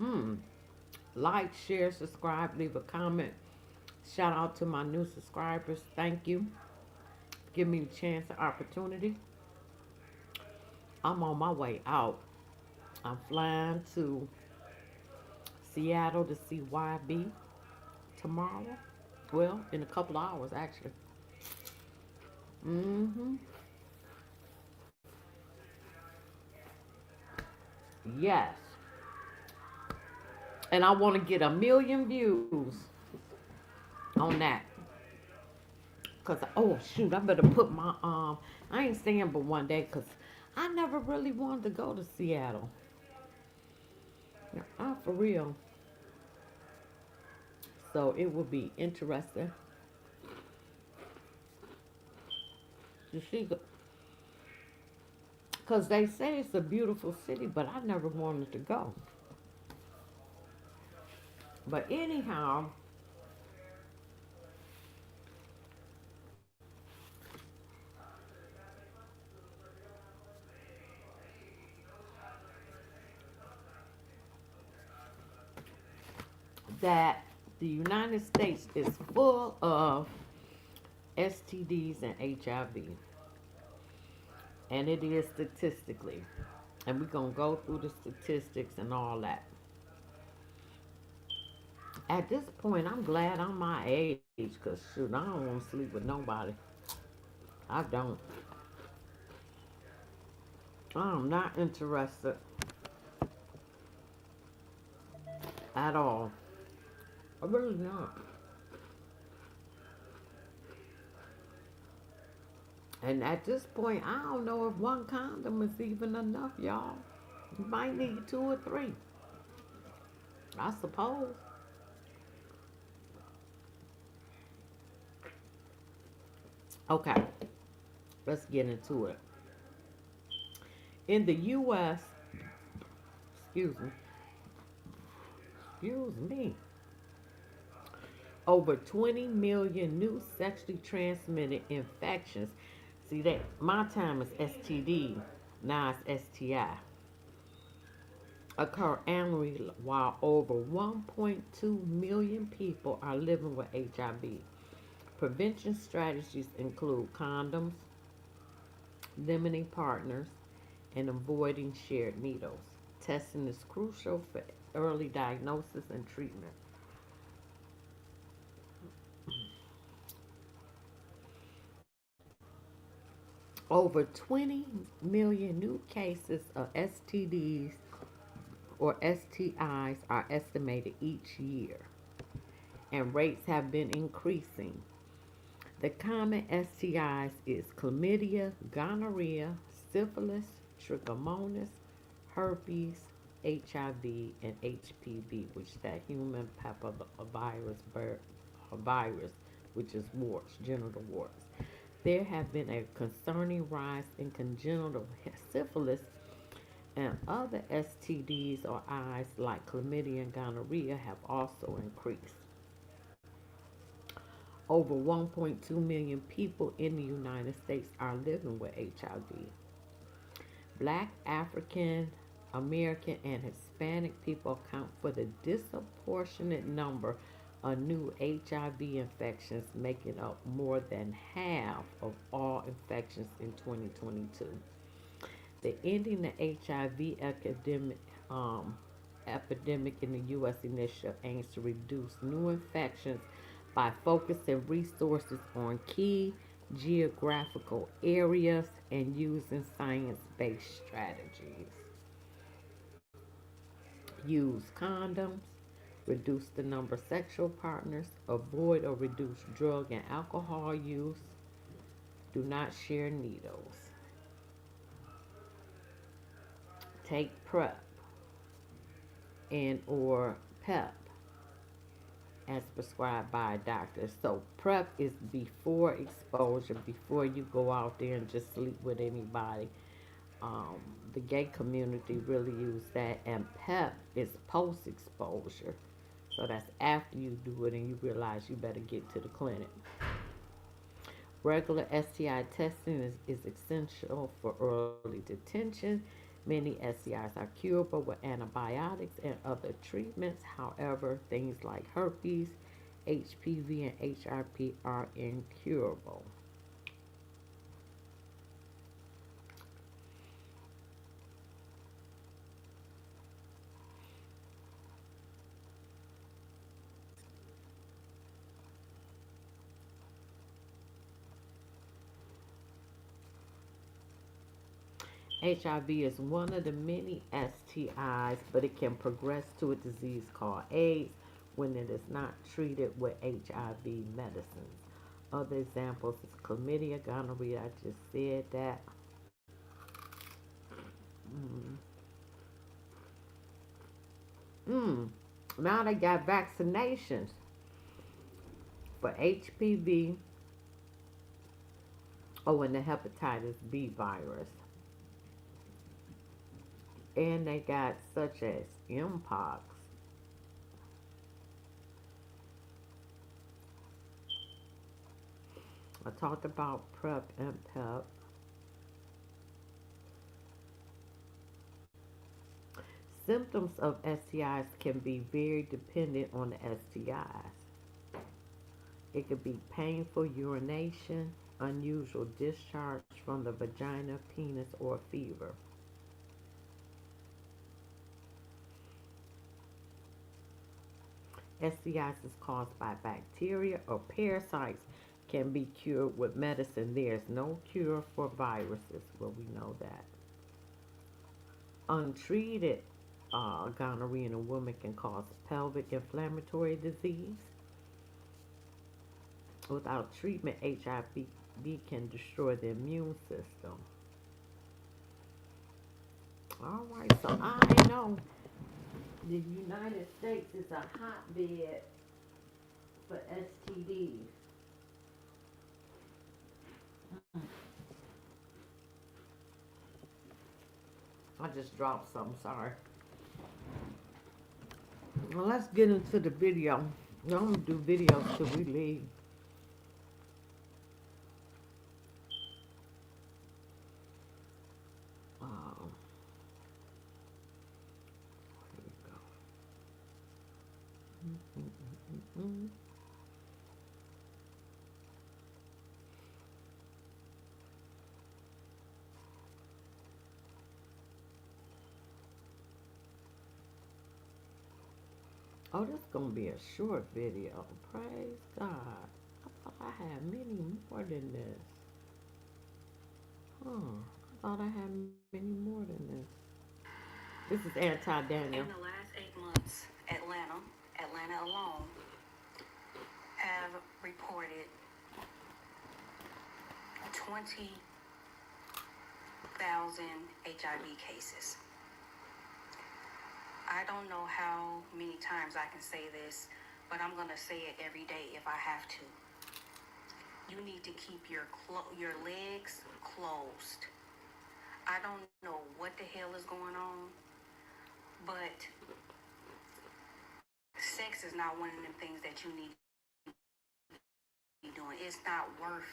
Mm. Like, share, subscribe, leave a comment. Shout out to my new subscribers. Thank you. Give me the chance and opportunity. I'm on my way out. I'm flying to Seattle to see YB tomorrow. Well, in a couple of hours, actually. Mm-hmm. Yes. And I want to get 1 million views on that. Cause oh shoot, I better put my I ain't staying but one day because I never really wanted to go to Seattle. For real. So it will be interesting to see, because they say it's a beautiful city, but I never wanted to go. But anyhow, that the United States is full of STDs and HIV, and it is statistically. And we're going to go through the statistics and all that. At this point, I'm glad I'm my age because, shoot, I don't want to sleep with nobody. I don't. I'm not interested at all. I really not. And at this point, I don't know if one condom is even enough, y'all. You might need two or three, I suppose. Okay, let's get into it. In the U.S., excuse me, excuse me, over 20 million new sexually transmitted infections. See that my time is STD, now it's STI. Occur annually while over 1.2 million people are living with HIV. Prevention strategies include condoms, limiting partners, and avoiding shared needles. Testing is crucial for early diagnosis and treatment. Over 20 million new cases of STDs or STIs are estimated each year, and rates have been increasing. The common STIs is chlamydia, gonorrhea, syphilis, trichomonas, herpes, HIV, and HPV, which is that human papillomavirus, which is warts, genital warts. There have been a concerning rise in congenital syphilis, and other STDs or I's like chlamydia and gonorrhea have also increased. Over 1.2 million people in the United States are living with HIV. Black, African, American, and Hispanic people account for the disproportionate number of new HIV infections, making up more than half of all infections in 2022. The Ending the HIV epidemic in the U.S. initiative aims to reduce new infections by focusing resources on key geographical areas and using science based strategies. Use condoms, reduce the number of sexual partners, avoid or reduce drug and alcohol use, do not share needles, take PrEP and or PEP as prescribed by a doctor. So PrEP is before exposure, before you go out there and just sleep with anybody. Um, the gay community really use that, and PEP is post exposure. So that's after you do it and you realize you better get to the clinic. Regular STI testing is essential for early detection, Many STIs are curable with antibiotics and other treatments. However, things like herpes, HPV, and HRP are incurable. HIV is one of the many STIs, but it can progress to a disease called AIDS when it is not treated with HIV medicines. Other examples is chlamydia, gonorrhea. I just said that. Mm. Mm. Now they got vaccinations for HPV, and the hepatitis B virus. And they got such as Mpox. I talked about PrEP and PEP. Symptoms of STIs can be very dependent on the STIs. It could be painful urination, unusual discharge from the vagina, penis, or fever. STIs is caused by bacteria or parasites can be cured with medicine. There's no cure for viruses. Well, we know that. Untreated gonorrhea in a woman can cause pelvic inflammatory disease. Without treatment, HIV can destroy the immune system. All right, so I know the United States is a hotbed for STDs. I just dropped some, sorry. Well, let's get into the video. I'm gonna do videos till we leave. Uh, here we go. Mm. Oh, this gonna be a short video. Praise God. I thought I had many more than this. Huh. I thought I had many more than this. This is anti-Daniel. In the last 8 months, Atlanta alone, have reported 20,000 HIV cases. I don't know how many times I can say this, but I'm going to say it every day if I have to. You need to keep your legs closed. I don't know what the hell is going on, but sex is not one of them things that you need to be doing. It's not worth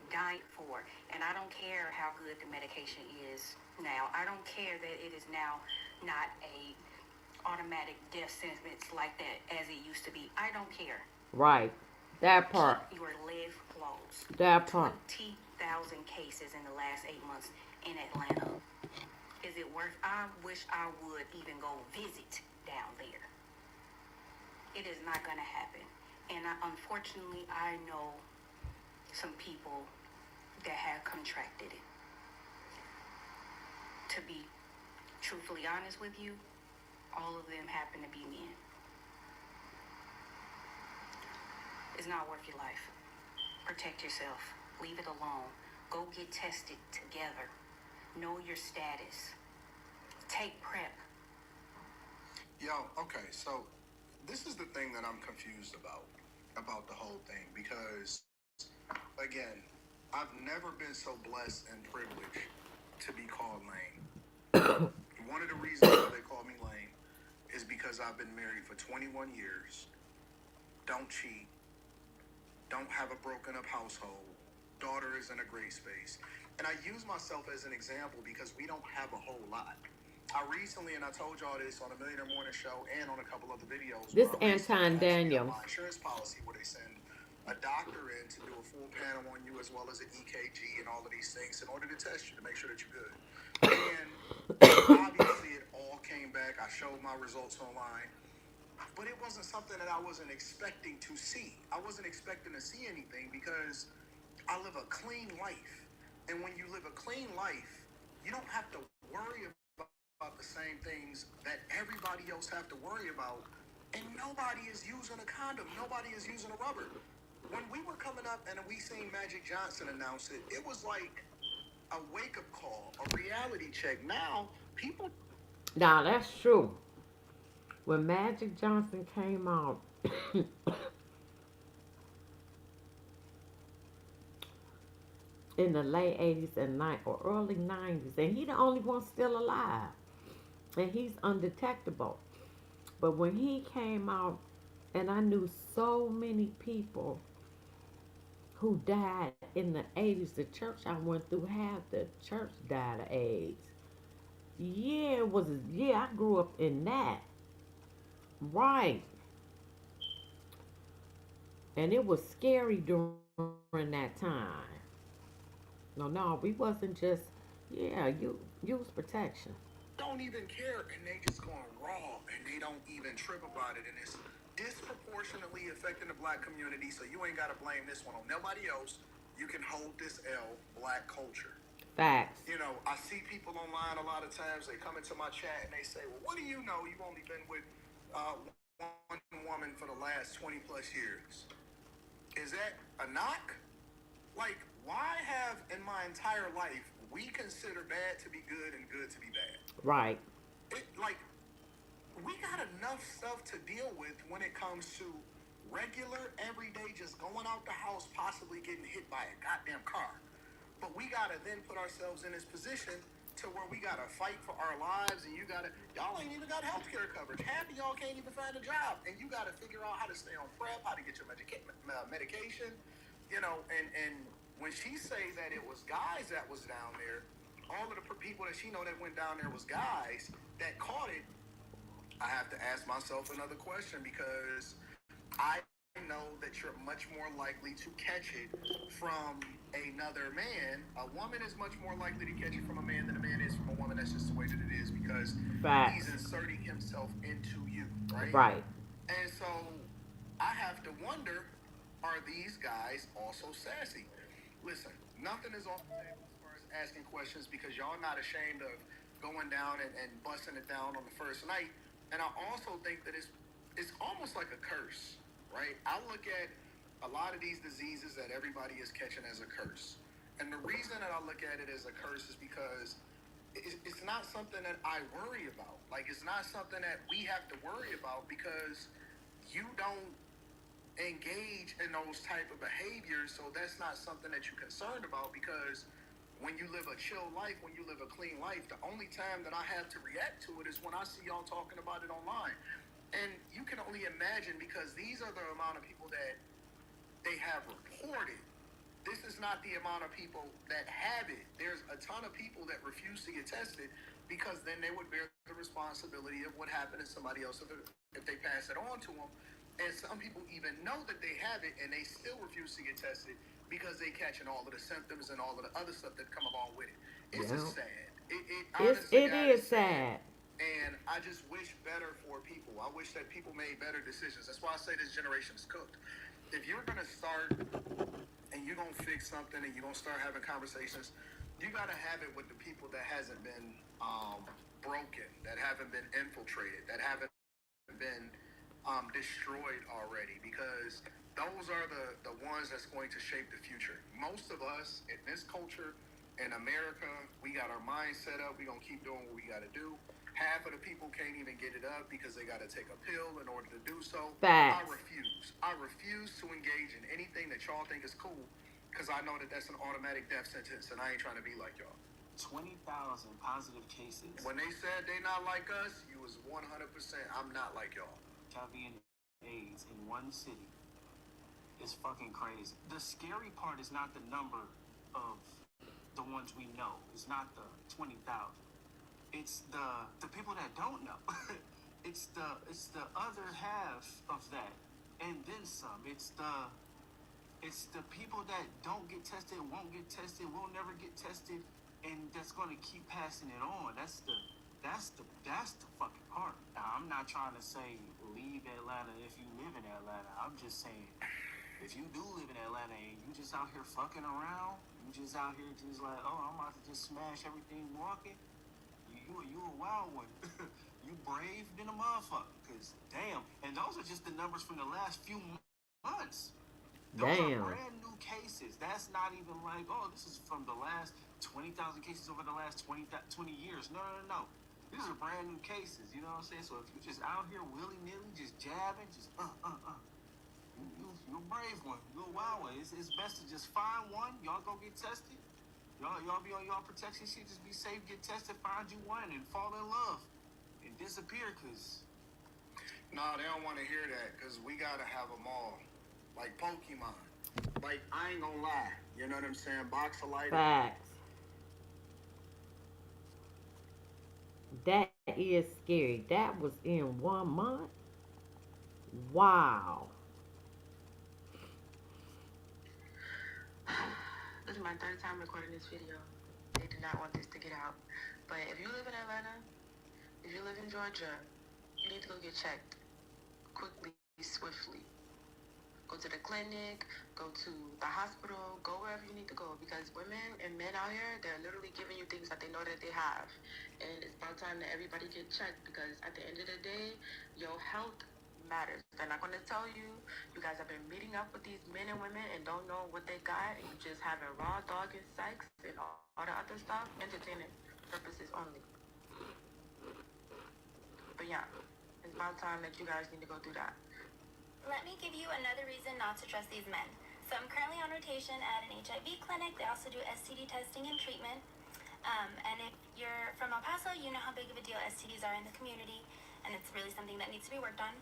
dying for. And I don't care how good the medication is now. I don't care that it is now not a automatic death sentence like that as it used to be. I don't care. Right. That part. Keep your legs closed. That part. 20,000 cases in the last 8 months in Atlanta. Is it worth? I wish I would even go visit down there. It is not going to happen. And unfortunately, I know some people that have contracted it. To be truthfully honest with you, all of them happen to be men. It's not worth your life. Protect yourself. Leave it alone. Go get tested together. Know your status. Take PrEP. Yo, okay, so this is the thing that I'm confused about the whole thing, because, again, I've never been so blessed and privileged to be called lame. One of the reasons why they call me lame is because I've been married for 21 years, don't cheat, don't have a broken up household, daughter is in a great space. And I use myself as an example because we don't have a whole lot. I recently, and I told y'all this on a Millionaire Morning Show and on a couple other videos, This where I recently Anton actually got Daniels. my insurance policy where they send a doctor in to do a full panel on you as well as an EKG and all of these things in order to test you to make sure that you're good. And obviously, it all came back. I showed my results online, but it wasn't something that I wasn't expecting to see. I wasn't expecting to see anything because I live a clean life. And when you live a clean life, you don't have to worry about the same things that everybody else have to worry about. And nobody is using a condom. Nobody is using a rubber. When we were coming up and we seen Magic Johnson announce it, it was like a wake-up call, a reality check. Now, people... Now, that's true. When Magic Johnson came out, in the late 80s and or early 90s, and he the only one still alive, and he's undetectable. But when he came out, and I knew so many people who died in the 80s. The church I went through, half the church died of AIDS. Yeah, it was, yeah, I grew up in that. Right. And it was scary during that time. No, we wasn't just, yeah, you use protection. don't even care, and they just going raw, and they don't even trip about it, and it's disproportionately affecting the black community. So you ain't got to blame this one on nobody else. You can hold this L, black culture. Facts. You know, I see people online a lot of times. They come into my chat and they say, "Well, what do you know? You've only been with one woman for the last 20 plus years. Is that a knock? Like, why have in my entire life we consider bad to be good and good to be bad? Right. Like, we got enough stuff to deal with when it comes to regular, everyday, just going out the house, possibly getting hit by a goddamn car. But we gotta then put ourselves in this position to where we gotta fight for our lives, and y'all ain't even got healthcare coverage. Half of y'all can't even find a job, and you gotta figure out how to stay on prep, how to get your medication, you know. And when she say that it was guys that was down there, all of the people that she know that went down there was guys that caught it. I have to ask myself another question, because I know that you're much more likely to catch it from another man. A woman is much more likely to catch it from a man than a man is from a woman. That's just the way that it is, because Facts. he's inserting himself into you, right? Right. And so I have to wonder, are these guys also sassy? Listen, nothing is off the table as far as asking questions, because y'all not ashamed of going down and busting it down on the first night. And I also think that it's almost like a curse, right? I look at a lot of these diseases that everybody is catching as a curse. And the reason that I look at it as a curse is because it's not something that I worry about. Like, it's not something that we have to worry about, because you don't engage in those type of behaviors. So that's not something that you're concerned about, because when you live a chill life, when you live a clean life, the only time that I have to react to it is when I see y'all talking about it online. And you can only imagine, because these are the amount of people that they have reported. This is not the amount of people that have it. There's a ton of people that refuse to get tested, because then they would bear the responsibility of what happened to somebody else if they pass it on to them. And some people even know that they have it, and they still refuse to get tested because they catching all of the symptoms and all of the other stuff that come along with it. It's just sad. It honestly, it is sad. And I just wish better for people. I wish that people made better decisions. That's why I say this generation is cooked. If you're going to start and you're going to fix something and you're going to start having conversations, you got to have it with the people that hasn't been broken, that haven't been infiltrated, that haven't been destroyed already, because those are the ones that's going to shape the future. Most of us in this culture in America, we got our mind set up. We're going to keep doing what we got to do. Half of the people can't even get it up because they got to take a pill in order to do so. Facts. I refuse to engage in anything that y'all think is cool, because I know that that's an automatic death sentence, and I ain't trying to be like y'all. 20,000 positive cases. When they said they not like us, you was 100%. I'm not like y'all. HIV and AIDS in one city is fucking crazy. The scary part is not the number of the ones we know. It's not the 20,000. It's the people that don't know. it's the other half of that, and then some. It's the people that don't get tested, won't get tested, will never get tested, and that's going to keep passing it on. That's the fucking part. Now, I'm not trying to say leave Atlanta if you live in Atlanta. I'm just saying if you do live in Atlanta and you just out here fucking around, you just out here just like, oh, I'm about to just smash everything walking. You a wild one. You brave than a motherfucker. Cause damn, and those are just the numbers from the last few months. Those Damn. are brand new cases. That's not even like, oh, this is from the last 20,000 cases over the last 20 years. No. These are brand new cases. You know what I'm saying? So if you're just out here willy-nilly, just jabbing, just you're a brave one. You're a wild one. It's best to just find one. Y'all go get tested. Y'all be on y'all protection shit. Just be safe, get tested, find you one, and fall in love and disappear. Cause No, they don't want to hear that because we got to have them all. Like Pokemon. Like, I ain't gonna lie. You know what I'm saying? Box of light. Facts. That is scary. That was in 1 month. Wow. This is my third time recording this video. They did not want this to get out. But if you live in Atlanta, if you live in Georgia, you need to go get checked quickly, swiftly. Go to the clinic, go to the hospital, go wherever you need to go, because women and men out here, they're literally giving you things that they know that they have. And it's about time that everybody get checked, because at the end of the day, your health matters. They're not going to tell you. You guys have been meeting up with these men and women and don't know what they got, and you just having raw dog and sex and all the other stuff, entertainment purposes only. But yeah, it's about time that you guys need to go through that. Let me give you another reason not to trust these men. So I'm currently on rotation at an HIV clinic. They also do STD testing and treatment. And if you're from El Paso, you know how big of a deal STDs are in the community, and it's really something that needs to be worked on.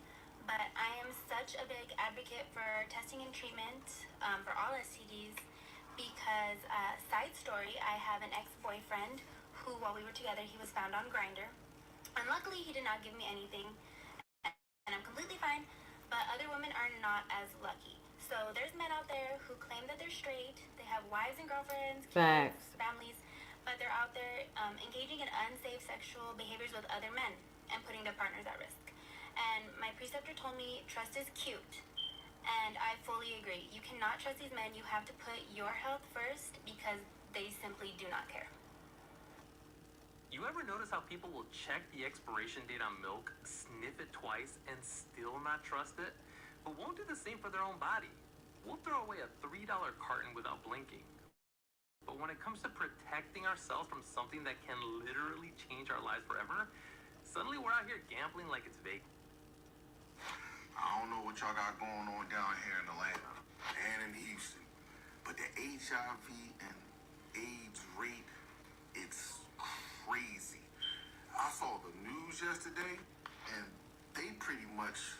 But I am such a big advocate for testing and treatment for all STDs because, side story, I have an ex-boyfriend who, while we were together, he was found on Grindr. And luckily, he did not give me anything, and I'm completely fine. But other women are not as lucky. So there's men out there who claim that they're straight. They have wives and girlfriends, kids, families, but they're out there engaging in unsafe sexual behaviors with other men and putting their partners at risk. And my preceptor told me trust is cute. And I fully agree. You cannot trust these men. You have to put your health first because they simply do not care. You ever notice how people will check the expiration date on milk, sniff it twice, and still not trust it? But won't do the same for their own body. We'll throw away a $3 carton without blinking. But when it comes to protecting ourselves from something that can literally change our lives forever, suddenly we're out here gambling like it's Vegas. I don't know what y'all got going on down here in Atlanta and in Houston, but the HIV and AIDS rate, it's crazy. I saw the news yesterday, and they pretty much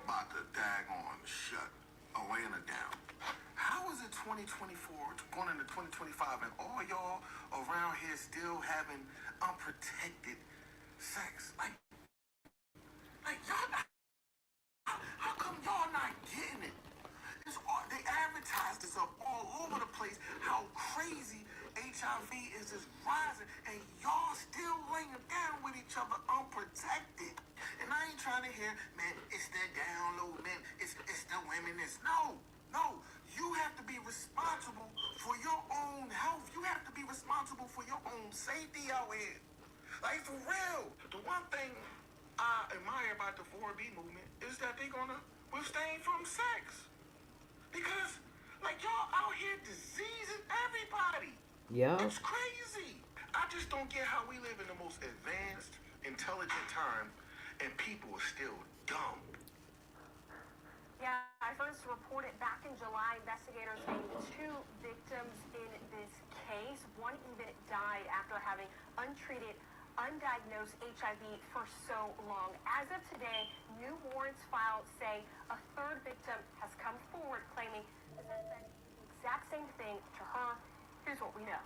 about to daggone shut Atlanta down. How is it 2024, going into 2025, and all y'all around here still having unprotected sex? Like y'all not, how come y'all not getting it? They advertise this up all over the place, how crazy HIV is just rising, and y'all still laying down with each other unprotected. And I ain't trying to hear, man, it's the down low, man, it's the women, no. You have to be responsible for your own health. You have to be responsible for your own safety out here. Like, for real. The one thing I admire about the 4B movement is that they're gonna abstain from sex. Because, like, y'all out here diseasing everybody. Yeah. It's crazy. I just don't get how we live in the most advanced, intelligent time, and people are still dumb. Yeah, I first reported back in July, investigators named 2 victims in this case. One even died after having untreated, undiagnosed HIV for so long. As of today, new warrants filed say a 3rd victim has come forward claiming the suspect did the exact same thing to her. Here's what we know.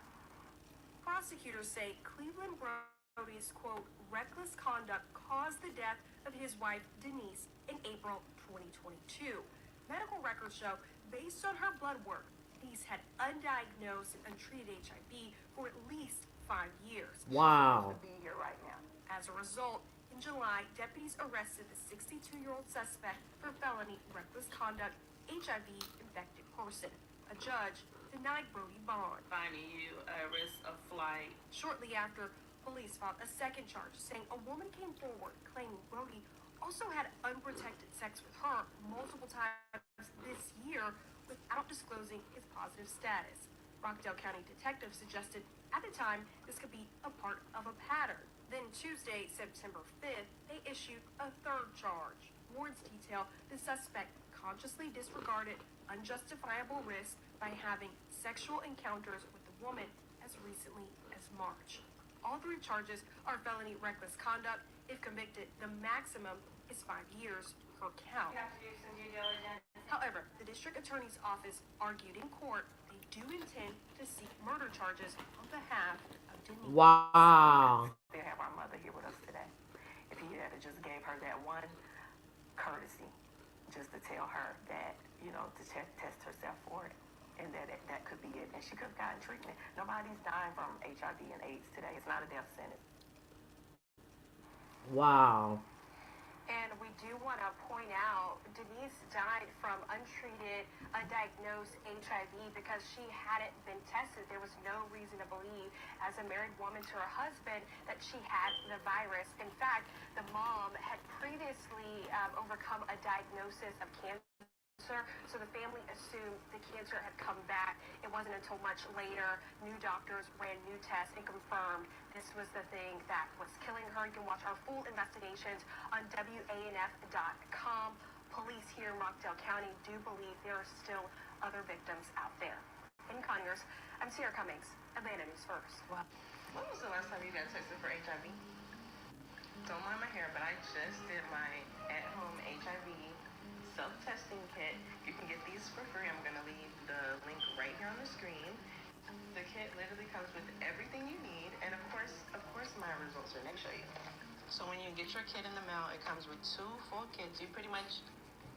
Prosecutors say Cleveland Brody's, quote, reckless conduct caused the death of his wife, Denise, in April 2022. Medical records show, based on her blood work, Denise had undiagnosed and untreated HIV for at least 5 years. Wow. She's supposed to be here right now. As a result, in July, deputies arrested the 62-year-old suspect for felony reckless conduct, HIV-infected person. A judge denied Brody bond, Finding you a risk of flight. Shortly after, police filed a second charge, saying a woman came forward claiming Brody also had unprotected sex with her multiple times this year without disclosing his positive status. Rockdale County detectives suggested at the time this could be a part of a pattern. Then Tuesday, September 5th, they issued a third charge. Warrants detail the suspect consciously disregarded unjustifiable risk by having sexual encounters with the woman as recently as March. All 3 charges are felony reckless conduct. If convicted, the maximum is 5 years per count. You have to do some due diligence. However, the district attorney's office argued in court they do intend to seek murder charges on behalf of Denise. Wow. They have our mother here with us today. If he had just gave her that one courtesy, just to tell her that, to test herself for it, and that could be it, and she could have gotten treatment. Nobody's dying from HIV and AIDS today. It's not a death sentence. Wow. And we do want to point out, Denise died from untreated, undiagnosed HIV because she hadn't been tested. There was no reason to believe, as a married woman to her husband, that she had the virus. In fact, the mom had previously overcome a diagnosis of cancer. So the family assumed the cancer had come back. It wasn't until much later new doctors ran new tests and confirmed this was the thing that was killing her. You can watch our full investigations on WANF.com. Police here in Rockdale County do believe there are still other victims out there. In Conyers, I'm Sierra Cummings, Atlanta News First. Wow. When was the last time you got tested for HIV? Don't mind my hair, but I just did my at-home HIV self-testing kit. You can get these for free. I'm going to leave the link right here on the screen. The kit literally comes with everything you need, and of course my results are next. Show you. So when you get your kit in the mail, it comes with 2 full kits. You pretty much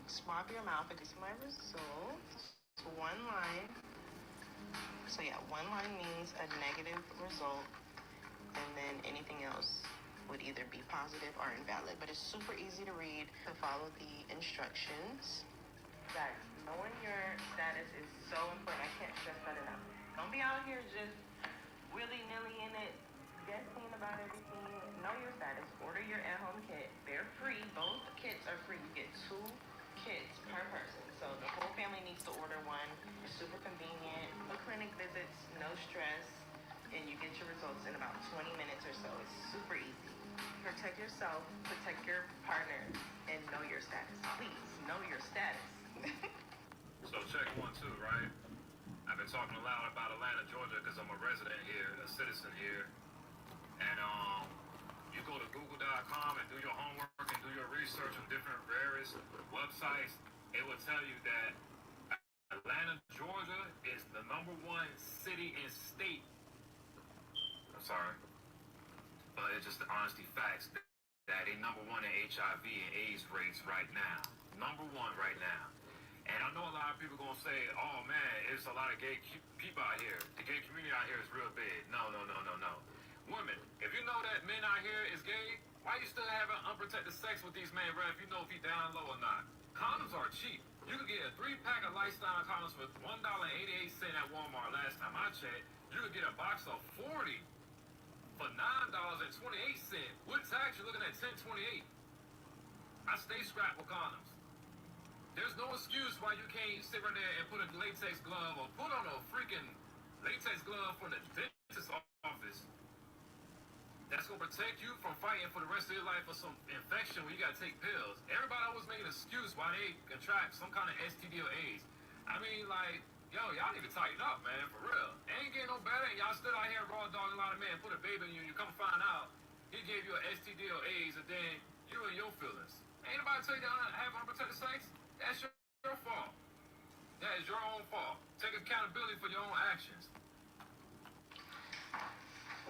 swab your mouth. It's my results. 1 line. So yeah, 1 line means a negative result, and then anything else would either be positive or invalid, but it's super easy to read, to follow the instructions. Guys, knowing your status is so important. I can't stress that enough. Don't be out here just willy-nilly in it, guessing about everything. Know your status. Order your at-home kit. They're free. Both kits are free. You get 2 kits per person. So the whole family needs to order one. It's super convenient. No clinic visits, no stress, and you get your results in about 20 minutes or so. It's super easy. Protect yourself, protect your partner, and know your status. Please, know your status. So check 1, 2, right? I've been talking a lot about Atlanta, Georgia, because I'm a resident here, a citizen here. And you go to google.com and do your homework and do your research on different various websites. It will tell you that Atlanta, Georgia is the #1 city and state. I'm sorry. But it's just the honesty facts that they #1 in HIV and AIDS rates right now. #1 right now. And I know a lot of people gonna say, "Oh man, it's a lot of gay people out here. The gay community out here is real big." No. Women, if you know that men out here is gay, why you still having unprotected sex with these men, bro? If you know if he down low or not. Condoms are cheap. You can get a 3-pack of lifestyle condoms for $1.88 at Walmart. Last time I checked, you could get a box of 40 for $9.28. With tax, you're looking at $10.28. I stay strapped with condoms. There's no excuse why you can't sit right there and put a latex glove or put on a freaking latex glove from the dentist's office that's going to protect you from fighting for the rest of your life for some infection when you got to take pills. Everybody always making an excuse why they contract some kind of STD or AIDS. I mean, like, yo, y'all need to tighten up, man, for real. It ain't getting no better, and y'all still out here raw dogging a lot of men, put a baby in you, and you come find out he gave you an STD or AIDS, and then you in your feelings. Ain't nobody tell you to have unprotected sex? That's your fault. That is your own fault. Take accountability for your own actions.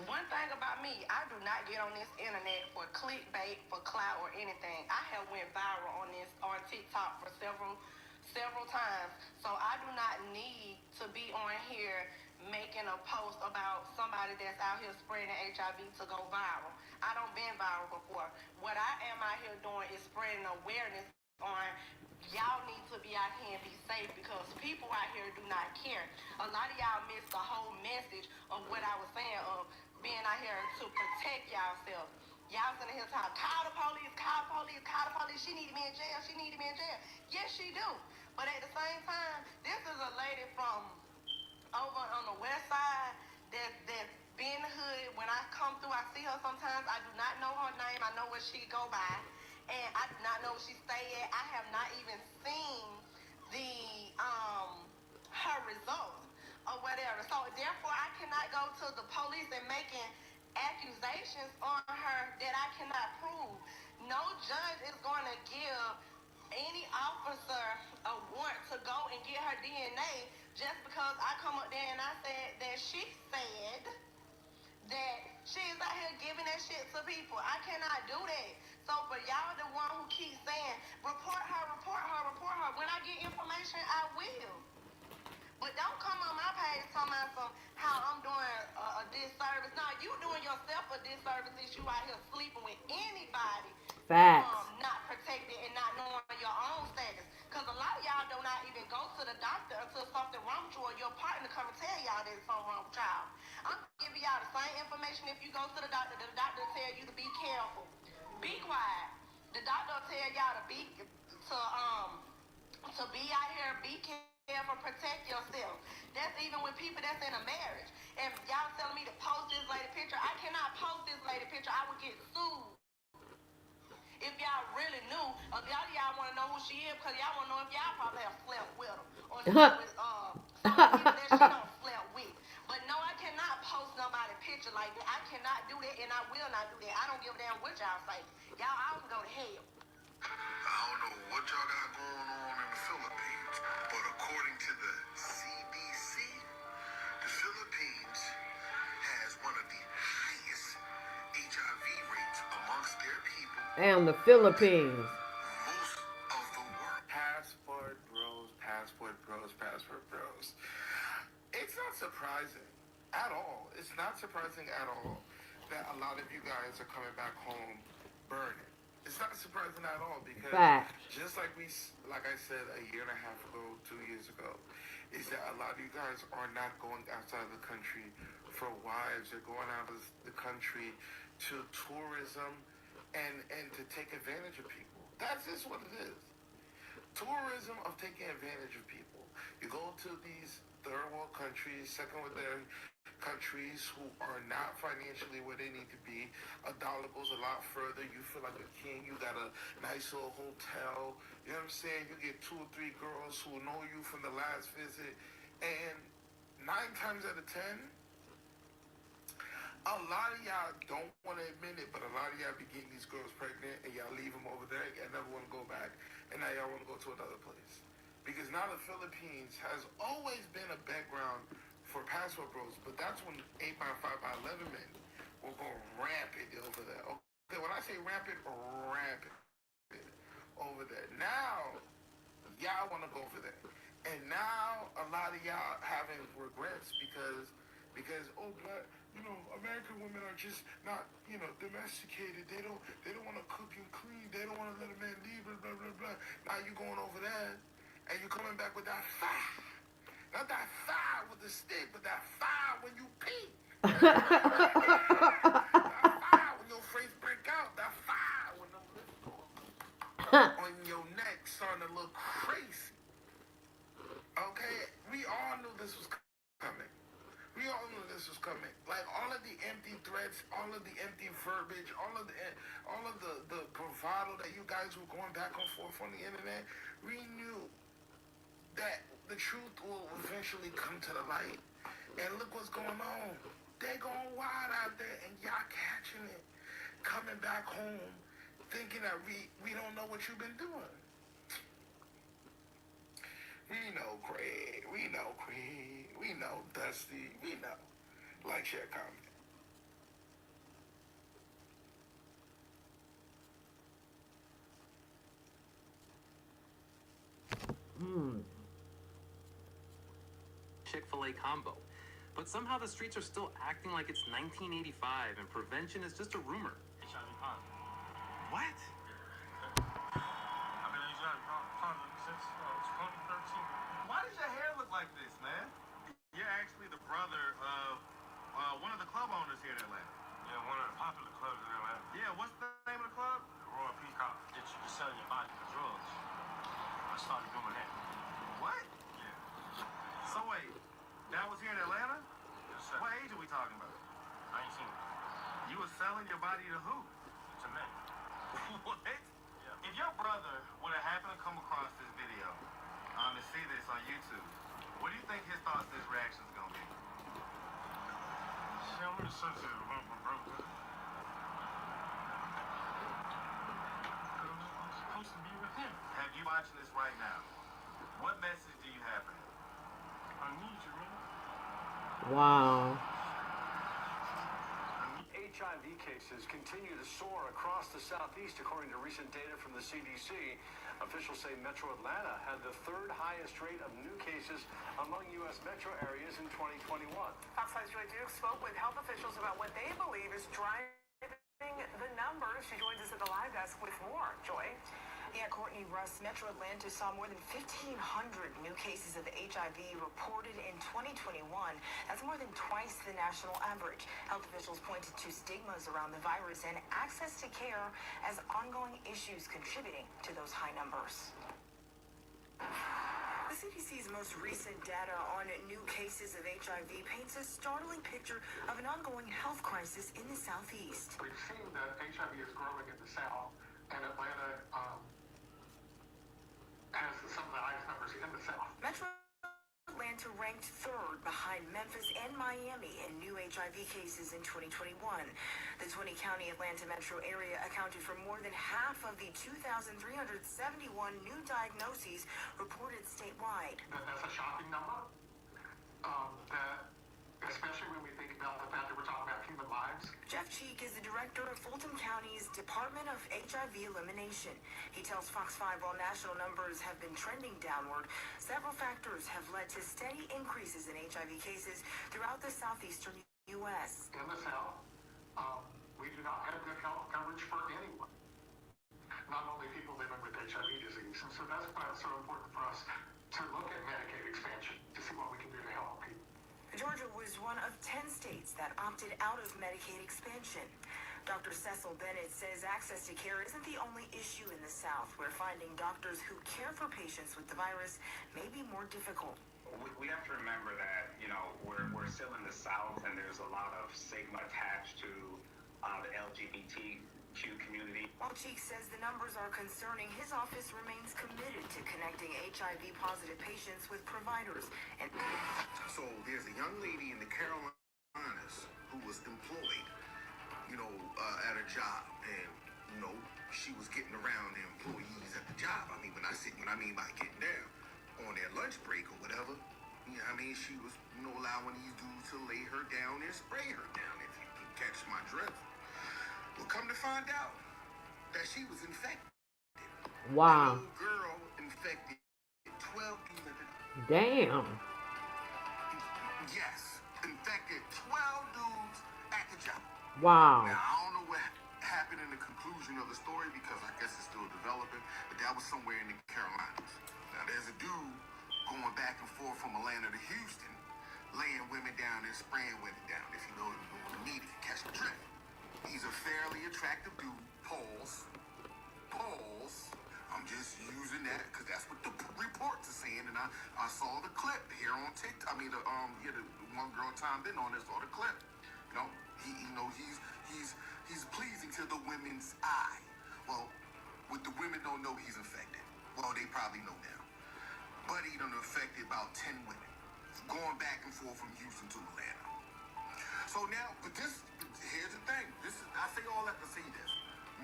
One thing about me, I do not get on this internet for clickbait, for clout, or anything. I have went viral on TikTok for several times. So I do not need to be on here making a post about somebody that's out here spreading HIV to go viral. I don't been viral before. What I am out here doing is spreading awareness on y'all need to be out here and be safe because people out here do not care. A lot of y'all missed the whole message of what I was saying of being out here to protect yourself. Y'all sitting here talking, call the police, call the police, call the police. She need to be in jail. She need to be in jail. Yes, she do. But at the same time, this is a lady from over on the west side that be in the hood. When I come through, I see her sometimes. I do not know her name. I know what she go by. And I do not know where she stay at. I have not even seen the her results or whatever. So therefore I cannot go to the police and making accusations on her that I cannot prove. No judge is going to give any officer a warrant to go and get her DNA just because I come up there and I said that she said that she's out here giving that shit to people. I cannot do that. So for y'all the one who keeps saying, report her, report her, report her. When I get information, I will. But don't come on my page talking about how I'm doing a disservice. No, you doing yourself a disservice if you out here sleeping with anybody. Facts. Not protected and not knowing your own status. Because a lot of y'all do not even go to the doctor until something wrong with you or your partner come and tell y'all there's something wrong with y'all. I'm giving y'all the same information if you go to the doctor. The doctor will tell you to be careful. Be quiet. The doctor will tell y'all to be out here, be careful, protect yourself. That's even with people that's in a marriage. And y'all telling me to post this lady picture. I cannot post this lady picture. I would get sued. If y'all really knew, a lot of y'all want to know who she is because y'all want to know if y'all probably have slept with her or slept with some people that she don't slept with. But no, I cannot post nobody's picture like that. I cannot do that, and I will not do that. I don't give a damn what y'all say. Y'all all can go to hell. I don't know what y'all got going on in the Philippines, but according to the CDC, the Philippines has one of the highest HIV rates amongst their people. And the Philippines. Most of the world. Passport bros, passport bros, passport bros. It's not surprising at all. It's not surprising at all that a lot of you guys are coming back home burning. It's not surprising at all because Fact. just like I said a year and a half ago, 2 years ago, is that a lot of you guys are not going outside of the country for wives. You're going out of the country to tourism and to take advantage of people. That's just what it is. Tourism of taking advantage of people. You go to these third world countries, second world countries who are not financially where they need to be. A dollar goes a lot further. You feel like a king. You got a nice little hotel. You know what I'm saying? You get 2 or 3 girls who know you from the last visit. And 9 times out of 10, a lot of y'all don't want to admit it, but a lot of y'all be getting these girls pregnant and y'all leave them over there and never want to go back. And now y'all want to go to another place. Because now the Philippines has always been a background for passport bros, but that's when 8x5x11 men will go rampant over there. Okay, when I say rampant over there. Now, y'all want to go over there. And now, a lot of y'all having regrets because but, American women are just not, domesticated. They don't want to cook and clean. They don't want to let a man leave, blah, blah, blah, blah. Now you going over there, and you coming back with that fire. Not that fire with the stick, but that fire when you pee. That fire when your face break out. That fire when the lips go on your neck starting to look crazy. Okay? We all knew this was coming. We all knew this was coming. Like all of the empty threats, all of the empty verbiage, all of the bravado that you guys were going back and forth on the internet, we knew that the truth will eventually come to the light. And look what's going on. They're going wild out there and y'all catching it. Coming back home thinking that we don't know what you've been doing. We know Craig. We know Dusty. We know. Like, share, comment. play combo. But somehow the streets are still acting like it's 1985 and prevention is just a rumor. What? I've been HIV positive since 2013. Why does your hair look like this, man? You're actually the brother of one of the club owners here in Atlanta. Yeah, one of the popular clubs in Atlanta. Yeah, what's the name of the club? The Royal Peacock. Get you to sell your body for drugs. I started doing that. What? Yeah. So wait, that was here in Atlanta? Yes, sir. What age are we talking about? 19. You were selling your body to who? To me. What? Yeah. If your brother would have happened to come across this video, to see this on YouTube, what do you think his thoughts, his reaction is gonna be? See, I'm really sensitive about my brother. I'm supposed to be with him. Have you watching this right now? What message do you have for him? I need you, man. Wow. HIV cases continue to soar across the Southeast, according to recent data from the CDC. Officials say Metro Atlanta had the third highest rate of new cases among U.S. metro areas in 2021. Fox 5's Joy Duke spoke with health officials about what they believe is driving the numbers. She joins us at the live desk with more. Joy? Yeah, Courtney Russ, Metro Atlanta saw more than 1,500 new cases of HIV reported in 2021. That's more than twice the national average. Health officials pointed to stigmas around the virus and access to care as ongoing issues contributing to those high numbers. The CDC's most recent data on new cases of HIV paints a startling picture of an ongoing health crisis in the Southeast. We've seen that HIV is growing in the South, and Atlanta has some of the highest numbers in the South. Metro Atlanta ranked third behind Memphis and Miami in new HIV cases in 2021. The 20-county Atlanta metro area accounted for more than half of the 2,371 new diagnoses reported statewide. That's a shocking number, especially when we think about the fact that we're talking about human lives. Jeff Cheek is the director of Fulton County's Department of HIV Elimination. He tells Fox 5 while national numbers have been trending downward, several factors have led to steady increases in HIV cases throughout the southeastern U.S. In the South, we do not have good health coverage for anyone, not only people living with HIV disease. And so that's why it's so important for us to look at Medicaid expansion to see what we can do to help people. Georgia was one of 10 states that opted out of Medicaid expansion. Dr. Cecil Bennett says access to care isn't the only issue in the South, where finding doctors who care for patients with the virus may be more difficult. We have to remember that, we're still in the South, and there's a lot of stigma attached to the LGBTQ community. While Cheek says the numbers are concerning, his office remains committed to connecting HIV-positive patients with providers. And so there's a young lady in the Carolinas who was employed, at a job, and she was getting around the employees at the job. I mean by getting down on their lunch break or whatever. She was allowing these dudes to lay her down and spray her down, if you can catch my drift. Well, come to find out that she was infected. Wow. The little girl infected 12 dudes. Damn. Yes, infected 12 dudes at the job. Wow. Now, I don't know what happened in the conclusion of the story because I guess it's still developing, but that was somewhere in the Carolinas. Now, there's a dude going back and forth from Atlanta to Houston, laying women down and spraying women down, if you know what I mean, if you catch the drift. He's a fairly attractive dude. Pause. I'm just using that because that's what the reports are saying, and I saw the clip here on TikTok. The one girl chimed in on it, saw the clip. He's pleasing to the women's eye. Well, what the women don't know, he's infected. Well, they probably know now. But he done infected about 10 women, going back and forth from Houston to Atlanta. So now, but here's the thing. I say all that to say this.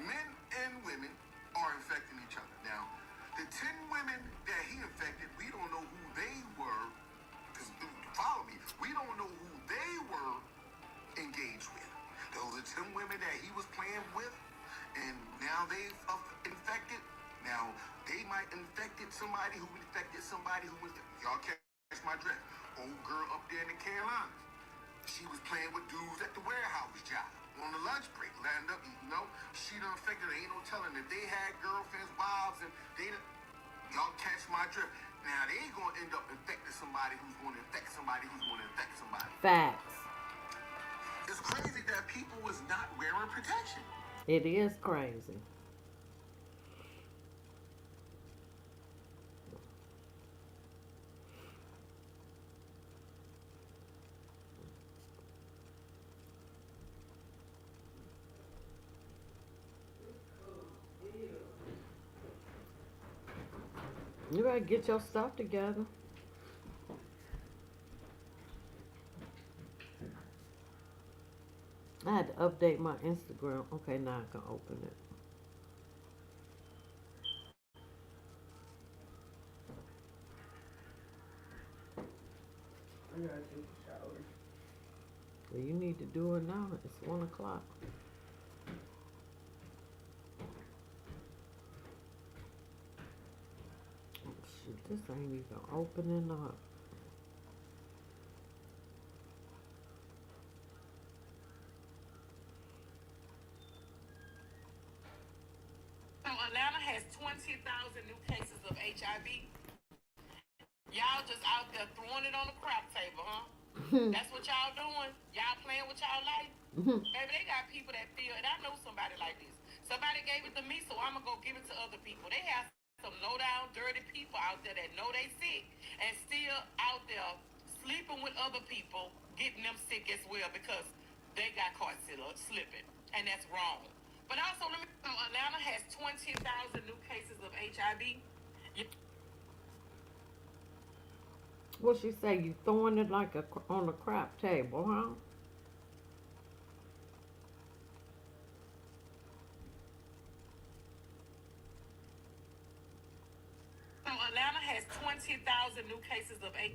Men and women are infecting each other. Now, the 10 women that he infected, we don't know who they were, because, follow me, we don't know who they were engaged with. Those are 10 women that he was playing with, and now they've infected. Now, they might infected somebody who infected somebody who infected. Y'all catch my drift. old girl up there in the Carolinas. She was playing with dudes at the warehouse job on the lunch break. Land up, she done figured ain't no telling if they had girlfriends, wives, and they done, y'all catch my drift. Now they ain't gonna end up infecting somebody who's gonna infect somebody who's gonna infect somebody. Facts. It's crazy that people was not wearing protection. It is crazy. You better get your stuff together. I had to update my Instagram. Okay, now I can open it. I gotta take a shower. Well, you need to do it now. It's 1 o'clock. Oh, shoot, this ain't even opening up. Atlanta has 20,000 new cases of HIV. Y'all just out there throwing it on the crap table, huh? That's what y'all doing? Y'all playing with y'all life? Maybe they got people that feel, and I know somebody like this. Somebody gave it to me, so I'm going to go give it to other people. They have some low-down, dirty people out there that know they sick and still out there sleeping with other people, getting them sick as well because they got caught slipping, and that's wrong. But also, Atlanta has 20,000 new cases of HIV. What she say? You throwing it like on a crap table, huh? Atlanta has 20,000 new cases of HIV.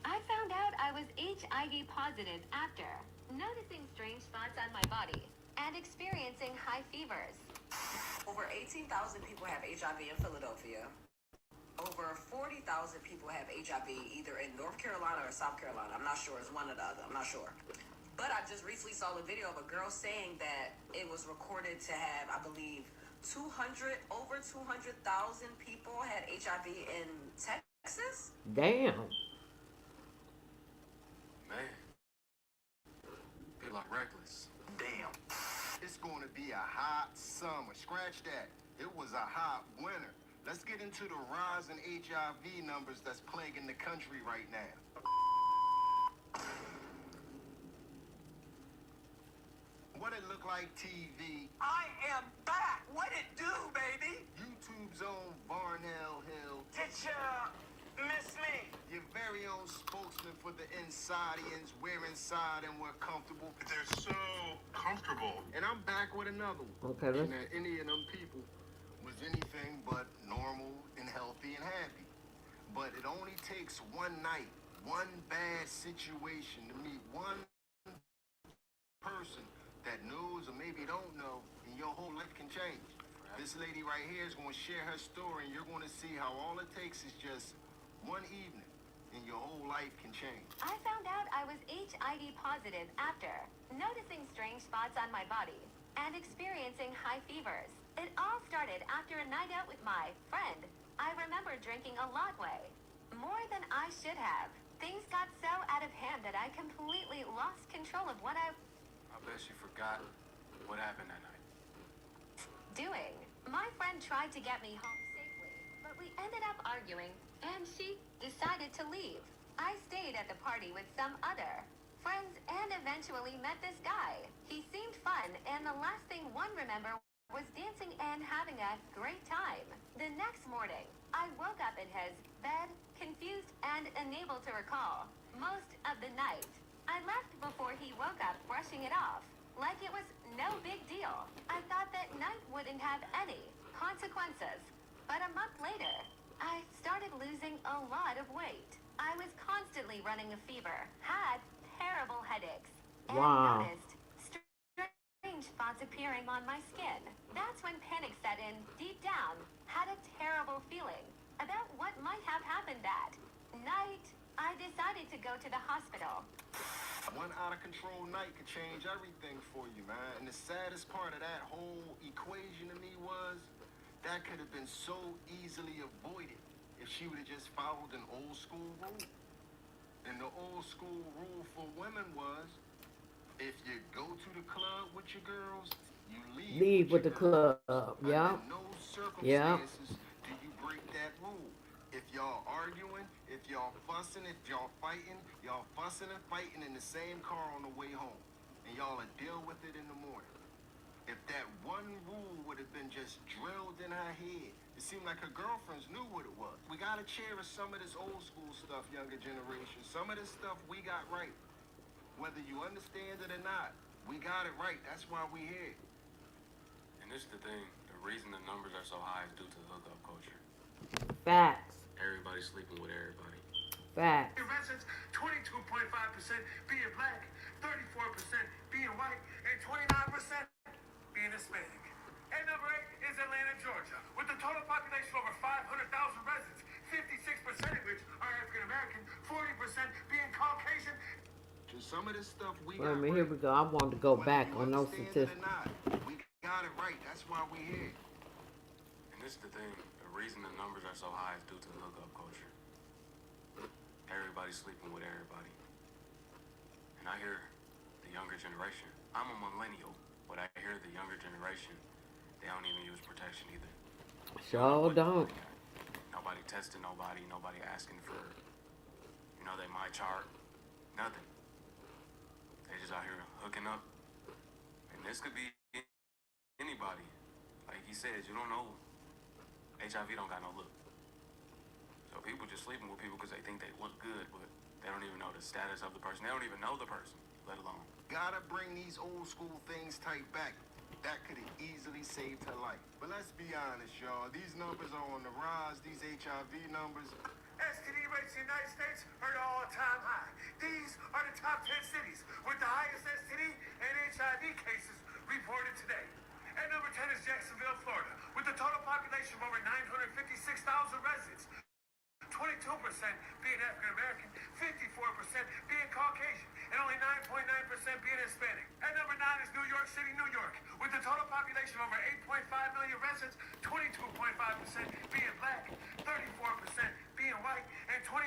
I found out I was HIV positive after noticing strange spots on my body and experiencing high fevers. Over 18,000 people have HIV in Philadelphia. Over 40,000 people have HIV either in North Carolina or South Carolina. I'm not sure. It's one or the other. I'm not sure. But I just recently saw a video of a girl saying that it was recorded to have, I believe, over 200,000 people had HIV in Texas. Damn. Man, feel like reckless. Damn. It's going to be a hot summer. Scratch that. It was a hot winter. Let's get into the rise in HIV numbers that's plaguing the country right now. What it look like TV? I am back. What it do, baby? YouTube's own Varnell Hill. Did you miss me? Your very own spokesman for the Insidians. We're inside and we're comfortable. They're so comfortable. And I'm back with another one. Okay, And that any of them people was anything but normal and healthy and happy. But it only takes one night, one bad situation to meet one person that knows or maybe don't know, and your whole life can change. This lady right here is going to share her story, and you're going to see how all it takes is just one evening, and your whole life can change. I found out I was HIV positive after noticing strange spots on my body and experiencing high fevers. It all started after a night out with my friend. I remember drinking a lot way, more than I should have. Things got so out of hand that I completely lost control of what I bet she forgot what happened that night. doing. My friend tried to get me home safely, but we ended up arguing, and she decided to leave. I stayed at the party with some other friends and eventually met this guy. He seemed fun, and the last thing one remember was dancing and having a great time. The next morning, I woke up in his bed, confused and unable to recall most of the night. I left before he woke up, brushing it off, like it was no big deal. I thought that night wouldn't have any consequences. But a month later, I started losing a lot of weight. I was constantly running a fever, had terrible headaches, and Wow. noticed strange spots appearing on my skin. That's when panic set in deep down. Had a terrible feeling about what might have happened that night. I decided to go to the hospital. One out-of-control night could change everything for you, man. And the saddest part of that whole equation to me was that could have been so easily avoided if she would have just followed an old school rule. And the old school rule for women was, if you go to the club with your girls, you leave with the club. Yeah. Under no circumstances do you break that rule. If y'all arguing, if y'all fussing, if y'all fighting, y'all fussing and fighting in the same car on the way home. And y'all will deal with it in the morning. If that one rule would have been just drilled in her head, it seemed like her girlfriends knew what it was. We gotta cherish some of this old school stuff, younger generation. Some of this stuff we got right. Whether you understand it or not, we got it right. That's why we here. And this is the thing. The reason the numbers are so high is due to the hookup culture. Facts. Everybody sleeping with everybody. Facts. Residents, 22.5% being black, 34% being white, and 29% being Hispanic. And number 8 is Atlanta, Georgia, with a total population of over 500,000 residents, 56% of which are African American, 40% being Caucasian. Some of this stuff we Wait a got minute, right. here we go. I want to go back on those statistics. We got it right. That's why we here. And this is the thing. The reason the numbers are so high is due to the hookup culture. Everybody sleeping with everybody. And I hear the younger generation. I'm a millennial, but I hear the younger generation, they don't even use protection either. Sure don't. Nobody testing nobody. Nobody asking for, they my chart. Nothing. They just out here hooking up. And this could be anybody. Like he says, you don't know. HIV don't got no look. So people just sleeping with people because they think they look good, but they don't even know the status of the person. They don't even know the person, let alone. Gotta bring these old school things tight back. That could have easily saved her life. But let's be honest, y'all. These numbers are on the rise. These HIV numbers. STD rates in the United States are at all-time high. These are the top 10 cities with the highest STD and HIV cases reported today. And number 10 is Jacksonville, Florida, with a total population of over 956,000 residents, 22% being African American, 54% being Caucasian, and only 9.9% being Hispanic. And number 9 is New York City, New York, with a total population of over 8.5 million residents, 22.5% being black, 34% being white, and 29%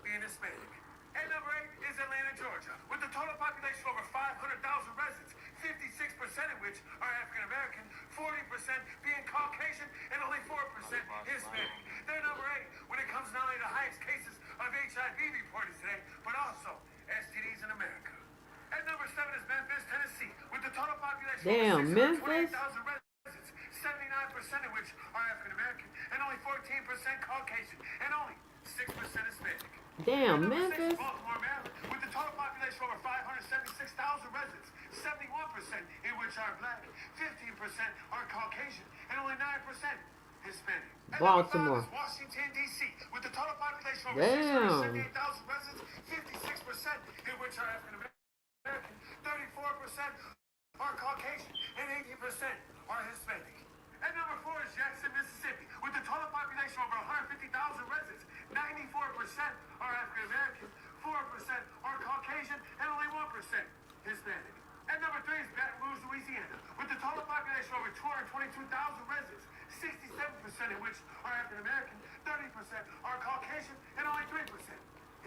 being Hispanic. And number 8 is Atlanta, Georgia, with a total population of over 500,000 residents, 56% of which are African American, 40% being Caucasian, and only 4% Hispanic. They're number 8 when it comes not only to the highest cases of HIV reported today, but also STDs in America. And number 7 is Memphis, Tennessee, with a total population of 628,000 residents, 79% of which are African American, and only 14% Caucasian, and only 6% Hispanic. Damn, Memphis. Baltimore, Maryland, with a total population of over 576,000 residents, 71% in which are black, 15% are Caucasian, and only 9% Hispanic. And Baltimore. Washington, D.C., with a total population of over 678,000 residents, 56% in which are African American, 34% are Caucasian, and 18% are Hispanic. And number 4 is Jackson, Mississippi, with a total population of over 150,000 residents, 94% are African American, 4% are Caucasian, and only 1% Hispanic. And number 3 is Baton Rouge, Louisiana, with a total population of over 222,000 residents, 67% of which are African American, 30% are Caucasian, and only 3%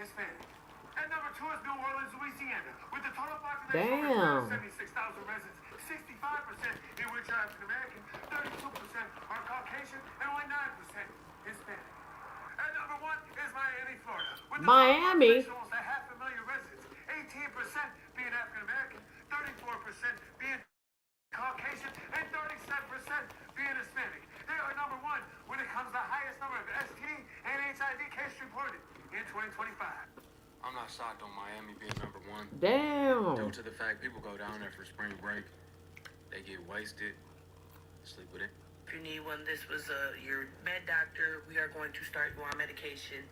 Hispanic. And number 2 is New Orleans, Louisiana, with a total population of over 76,000 residents, 65% in which are African American, 32% are Caucasian, and only 9% Hispanic. And number 1 is Miami, Florida, with a Miami. almost 500,000 residents, 18% being African American, 34% being Caucasian, and 37% being Hispanic. They are number 1 when it comes to the highest number of STD and HIV cases reported in 2025. I'm not shocked on Miami being number 1. Damn. Due to the fact people go down there for spring break, they get wasted, sleep with it. If you need one, this was your med doctor. We are going to start you on medication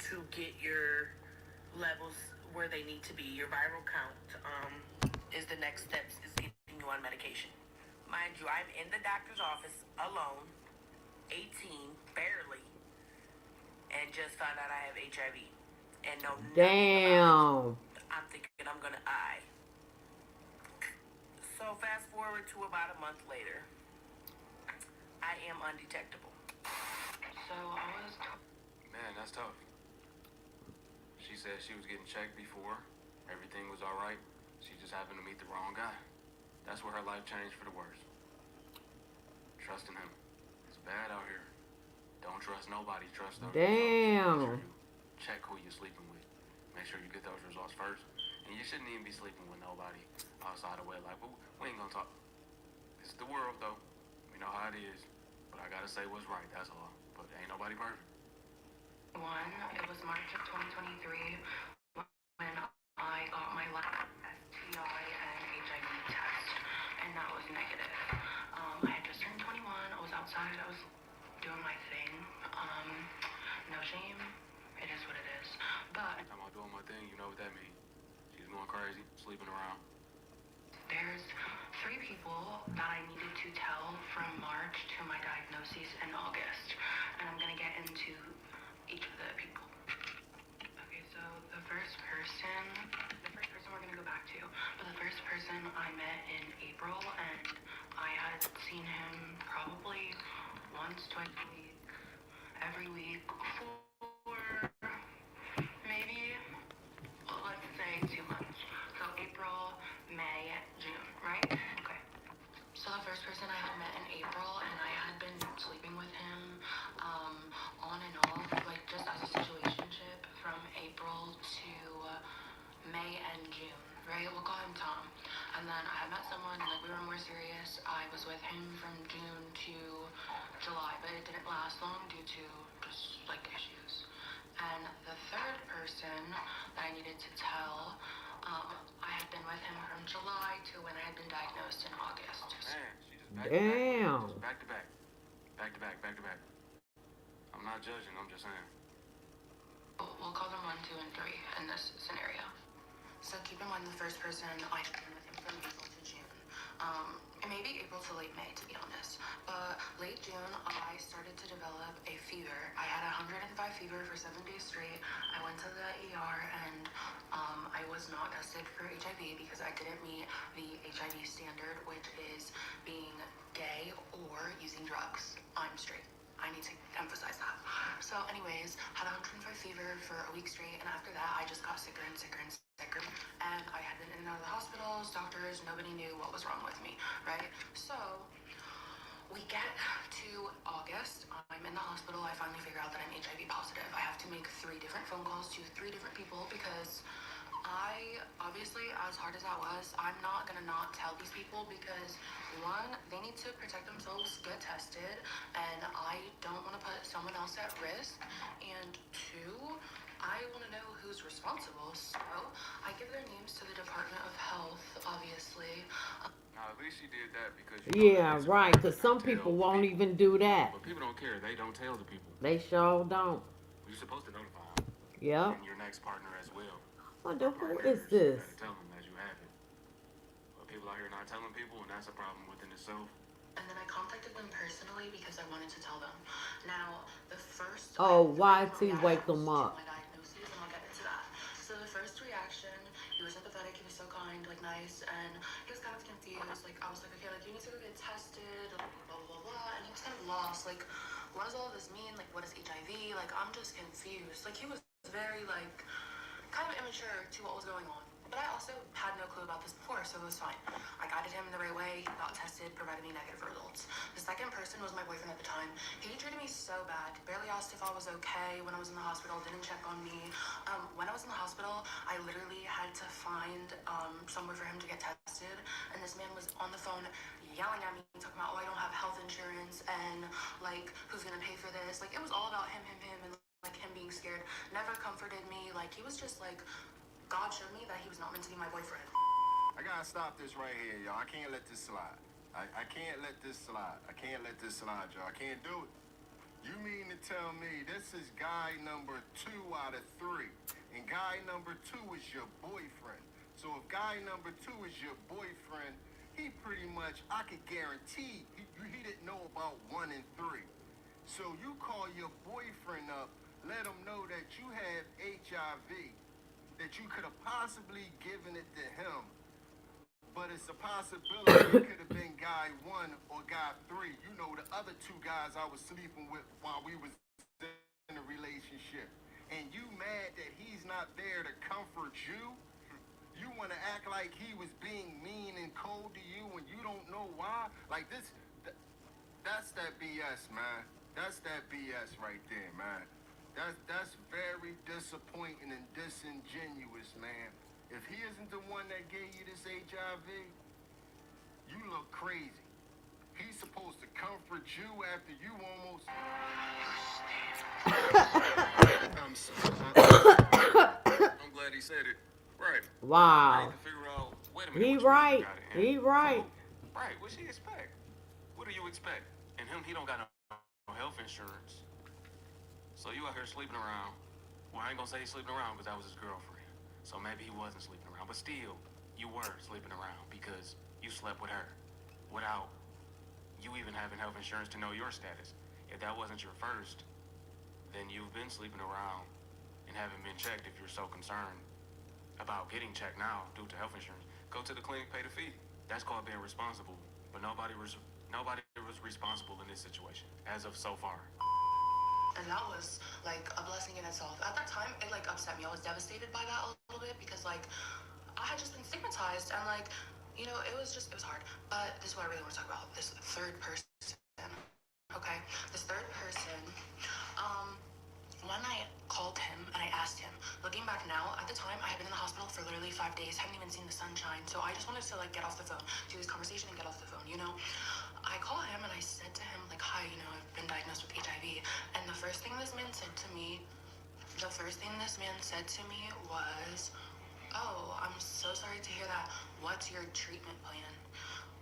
to get your levels where they need to be. Your viral count is the next steps, is getting you on medication. Mind you, I'm in the doctor's office alone, 18, barely, and just found out I have HIV. And know nothing about it. I'm thinking I'm gonna die. So fast forward to about a month later, I am undetectable. So I was. Man, that's tough. She said she was getting checked before. Everything was all right. She just happened to meet the wrong guy. That's where her life changed for the worse. Trusting him. It's bad out here. Don't trust nobody. Trust those results. Make sure you check who you're sleeping with. Make sure you get those results first. And you shouldn't even be sleeping with nobody outside of wedlock. But we ain't gonna talk. It's the world, though. We know how it is. But I gotta say what's right, that's all. But ain't nobody perfect. It was March of 2023 when I got my last STI and HIV test, and that was negative. I had just turned 21. I was outside. I was doing my thing. No shame. It is what it is. But I'm out doing my thing. You know what that means. She's going crazy, sleeping around. There's 3 people that I needed to tell from March to my diagnosis in August, and I'm gonna get into each of the people. Okay, so the first person we're gonna go back to, but the first person I met in April, and I had seen him probably once, twice a week, every week for maybe, let's say 2 months. So April, May, June, right? Okay. So the first person I had met in April, and I had been sleeping with him on and off, like just as a situationship from April to May and June, right? We'll call him Tom. And then I had met someone, and like we were more serious. I was with him from June to July, but it didn't last long due to just like issues. And the third person that I needed to tell, I had been with him from July to when I had been diagnosed in August. Man, she just back to back. Back to back, back to back. I'm not judging, I'm just saying. We'll call them 1, 2, and 3 in this scenario. So keep in mind the first person I had been with him from April to June. It may be April to late May, to be honest. But late June, I started to develop a fever. I had 105 fever for 7 days straight. I went to the ER, and I was not tested for HIV because I didn't meet the HIV standard, which is being gay or using drugs. I'm straight. I need to emphasize that. So anyways, had 105 fever for a week straight, and after that, I just got sicker and sicker and sicker. And I had been in and out of the hospitals, doctors, nobody knew what was wrong with me, right? So we get to August, I'm in the hospital, I finally figure out that I'm HIV positive. I have to make 3 different phone calls to 3 different people because obviously, as hard as that was, I'm not gonna not tell these people because 1, they need to protect themselves, get tested, and I don't want to put someone else at risk, and 2, I want to know who's responsible, so I give their names to the Department of Health, obviously. Now, at least she did that because right, because some people won't even do that. But people don't care. They don't tell the people. They sure don't. You're supposed to notify them. Yep. And your next partner as well. Wonder who is this? Tell them that you have it. But people out here not telling people, and that's a problem within itself. And then I contacted them personally because I wanted to tell them. Now, the first... YT wake them up. My diagnosis, and I'll get into that. So the first reaction, he was sympathetic, he was so kind, like nice, and he was kind of confused. Like, I was like, okay, like, you need to go get tested, blah, blah, blah, blah, and he was kind of lost. Like, what does all of this mean? Like, what is HIV? Like, I'm just confused. Like, he was very, like, kind of immature to what was going on. But I also had no clue about this before, so it was fine. I guided him in the right way, he got tested, provided me negative results. The second person was my boyfriend at the time. He treated me so bad, barely asked if I was okay when I was in the hospital, didn't check on me. When I was in the hospital, I literally had to find somewhere for him to get tested, and this man was on the phone yelling at me, talking about, oh, I don't have health insurance, and, like, who's gonna pay for this? Like, it was all about him, and like him being scared. Never comforted me. Like, he was just like, God showed me that he was not meant to be my boyfriend. I gotta stop this right here, y'all. I can't let this slide. I can't let this slide. I can't let this slide, y'all. I can't do it. You mean to tell me this is guy number 2 out of 3, and guy number 2 is your boyfriend? So if guy number 2 is your boyfriend, he pretty much, I could guarantee, he didn't know about 1 and 3. So you call your boyfriend up, let him know that you have HIV, that you could have possibly given it to him, but it's a possibility it could have been guy 1 or guy 3. You know, the other 2 guys I was sleeping with while we was in a relationship. And you mad that he's not there to comfort you? You want to act like he was being mean and cold to you when you don't know why? Like this, that's that BS, man. That's that BS right there, man. That's very disappointing and disingenuous, man. If he isn't the one that gave you this HIV, you look crazy. He's supposed to comfort you after you almost. I'm glad he said it. Right. I Wow. need to figure out. Wait a minute. He what you right. got in him? He right. Right. What she expect? What do you expect? And him, he don't got no health insurance. So you out here sleeping around. Well, I ain't gonna say he's sleeping around because that was his girlfriend. So maybe he wasn't sleeping around. But still, you were sleeping around because you slept with her without you even having health insurance to know your status. If that wasn't your first, then you've been sleeping around and haven't been checked if you're so concerned about getting checked now due to health insurance. Go to the clinic, pay the fee. That's called being responsible. But nobody was responsible in this situation as of so far. And that was like a blessing in itself. At that time, it like upset me. I was devastated by that a little bit because like I had just been stigmatized and like, you know, it was hard. But this is what I really want to talk about. This third person. Okay? This third person, when I called him and I asked him, looking back now, at the time I had been in the hospital for literally 5 days, hadn't even seen the sunshine. So I just wanted to like get off the phone, do this conversation and get off the phone, you know? I call him and I said to him, like, hi, you know, I've been diagnosed with HIV. And the first thing this man said to me was, oh, I'm so sorry to hear that. What's your treatment plan?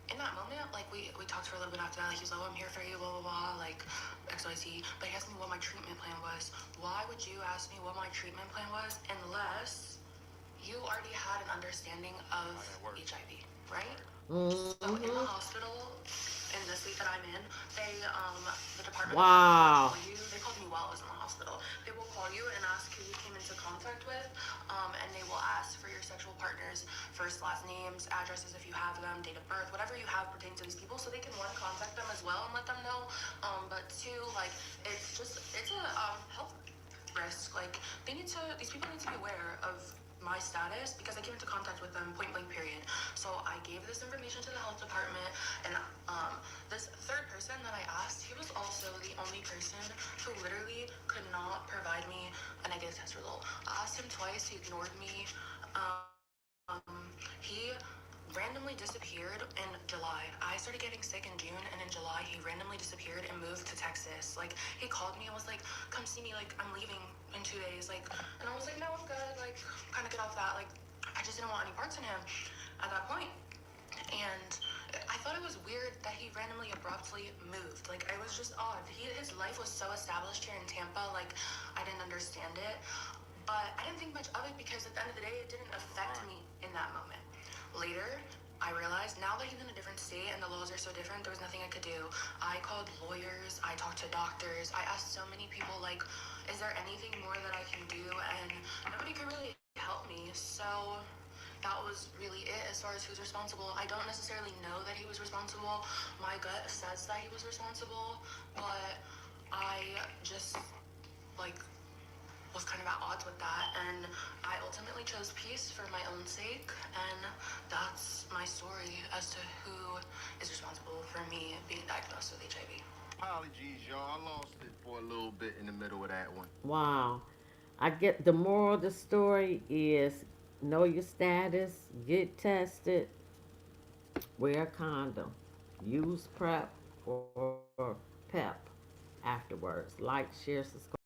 In that moment, like, we talked for a little bit after that. Like, he was like, oh, I'm here for you, blah, blah, blah, like, XYZ. But he asked me what my treatment plan was. Why would you ask me what my treatment plan was unless you already had an understanding of HIV, right? So in the hospital, in this week that I'm in, the department Wow. will call you. They called me while I was in the hospital. They will call you and ask who you came into contact with, and they will ask for your sexual partner's first, last names, addresses if you have them, date of birth, whatever you have pertaining to these people, so they can one, contact them as well and let them know. But two, like, it's a health risk. Like, these people need to be aware of my status because I came into contact with them point blank period. So I gave this information to the health department, and this third person that I asked, he was also the only person who literally could not provide me a negative test result. I asked him twice, he ignored me. He randomly disappeared in July. I started getting sick in June, and in July he randomly disappeared and moved to Texas. Like, he called me and was like, come see me, like, I'm leaving in 2 days. Like, and I was like, no, I'm good. Like, kind of get off that. Like, I just didn't want any parts in him at that point. And I thought it was weird that he randomly abruptly moved. Like, it was just odd. His life was so established here in Tampa, like, I didn't understand it. But I didn't think much of it because at the end of the day, it didn't affect me in that moment. Later, I realized now that he's in a different state and the laws are so different, there was nothing I could do. I called lawyers, I talked to doctors, I asked so many people, like, is there anything more that I can do? And nobody could really help me. So that was really it as far as who's responsible. I don't necessarily know that he was responsible. My gut says that he was responsible, but I just, like, was kind of at odds with that, and I ultimately chose peace for my own sake, and that's my story as to who is responsible for me being diagnosed with HIV. Apologies, y'all. I lost it for a little bit in the middle of that one. Wow. I get the moral of the story is know your status, get tested, wear a condom, use PrEP or PEP afterwards. Like, share, subscribe.